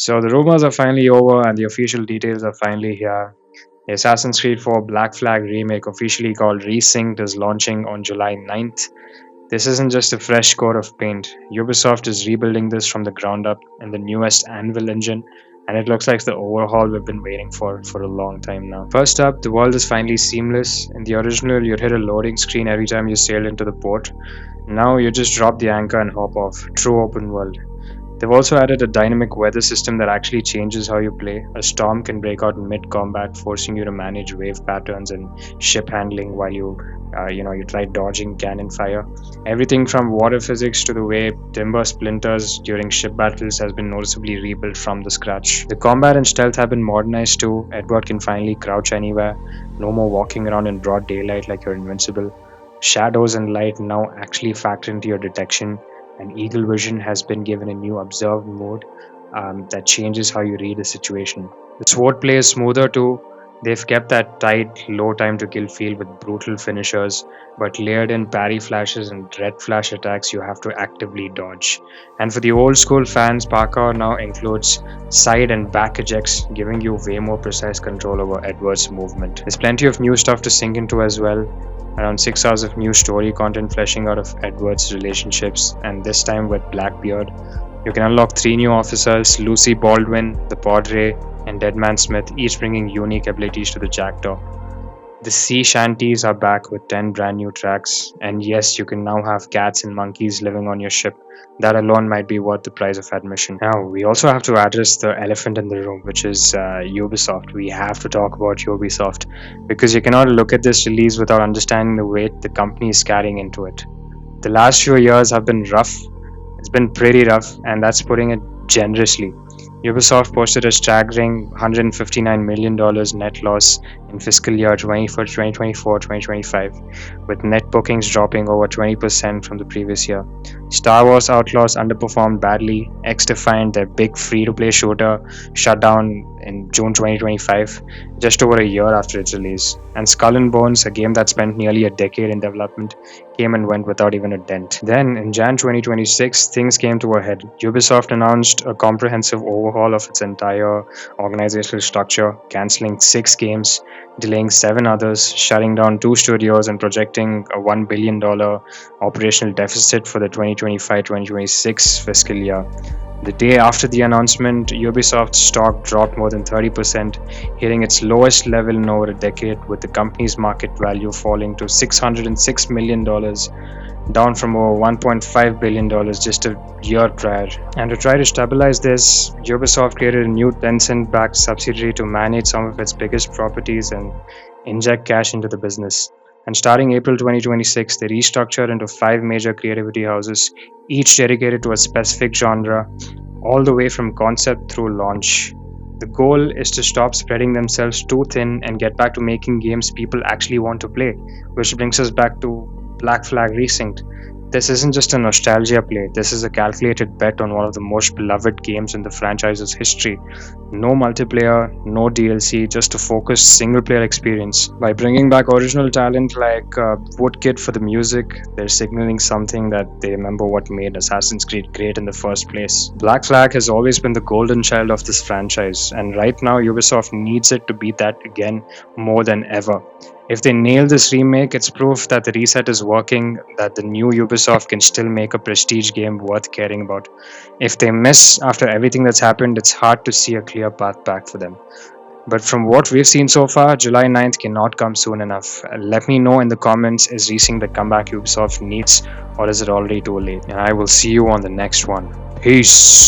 So the rumors are finally over and the official details are finally here. The Assassin's Creed 4 Black Flag remake, officially called Resynced, is launching on July 9th. This isn't just a fresh coat of paint. Ubisoft is rebuilding this from the ground up in the newest Anvil engine, and it looks like the overhaul we've been waiting for a long time now. First up, the world is finally seamless. In the original, you'd hit a loading screen every time you sailed into the port. Now you just drop the anchor and hop off. True open world. They've also added a dynamic weather system that actually changes how you play. A storm can break out mid combat, forcing you to manage wave patterns and ship handling while you try dodging cannon fire. Everything from water physics to the way timber splinters during ship battles has been noticeably rebuilt from the scratch. The combat and stealth have been modernized too. Edward can finally crouch anywhere. No more walking around in broad daylight like you're invincible. Shadows and light now actually factor into your detection, and Eagle Vision has been given a new observed mode that changes how you read the situation. The sword play is smoother too. They've kept that tight, low time to kill feel with brutal finishers, but layered in parry flashes and red flash attacks you have to actively dodge. And for the old school fans, parkour now includes side and back ejects, giving you way more precise control over Edward's movement. There's plenty of new stuff to sink into as well. Around 6 hours of new story content fleshing out of Edward's relationships, and this time with Blackbeard. You can unlock 3 new officers: Lucy Baldwin, the Padre, and Deadman Smith, each bringing unique abilities to the Jackdaw. The sea shanties are back with 10 brand new tracks, and yes, you can now have cats and monkeys living on your ship. That alone might be worth the price of admission. Now, we also have to address the elephant in the room, which is Ubisoft. We have to talk about Ubisoft because you cannot look at this release without understanding the weight the company is carrying into it. The last few years have been rough. It's been pretty rough, and that's putting it generously. Ubisoft posted a staggering $159 million net loss in fiscal year 2024-2025, with net bookings dropping over 20% from the previous year. Star Wars Outlaws underperformed badly. X-Defiant, their big free-to-play shooter, shut down in June 2025, just over a year after its release. And Skull and Bones, a game that spent nearly a decade in development, came and went without even a dent. Then, in Jan 2026, things came to a head. Ubisoft announced a comprehensive overhaul of its entire organizational structure, cancelling 6 games, delaying 7 others, shutting down 2 studios, and projecting a $1 billion operational deficit for the 2025-2026 fiscal year. The day after the announcement, Ubisoft's stock dropped more than 30%, hitting its lowest level in over a decade, with the company's market value falling to $606 million, down from over $1.5 billion just a year prior. And to try to stabilize this, Ubisoft created a new Tencent-backed subsidiary to manage some of its biggest properties and inject cash into the business. And starting April 2026, they restructured into 5 major creativity houses, each dedicated to a specific genre, all the way from concept through launch. The goal is to stop spreading themselves too thin and get back to making games people actually want to play, which brings us back to Black Flag Resynced. This isn't just a nostalgia play, this is a calculated bet on one of the most beloved games in the franchise's history. No multiplayer, no DLC, just a focused single-player experience. By bringing back original talent like Woodkid for the music, they're signaling something that they remember what made Assassin's Creed great in the first place. Black Flag has always been the golden child of this franchise, and right now Ubisoft needs it to be that again more than ever. If they nail this remake, it's proof that the reset is working, that the new Ubisoft can still make a prestige game worth caring about. If they miss after everything that's happened, it's hard to see a clear path back for them. But from what we've seen so far, July 9th cannot come soon enough. Let me know in the comments, is Resynced the comeback Ubisoft needs, or is it already too late? And I will see you on the next one. Peace!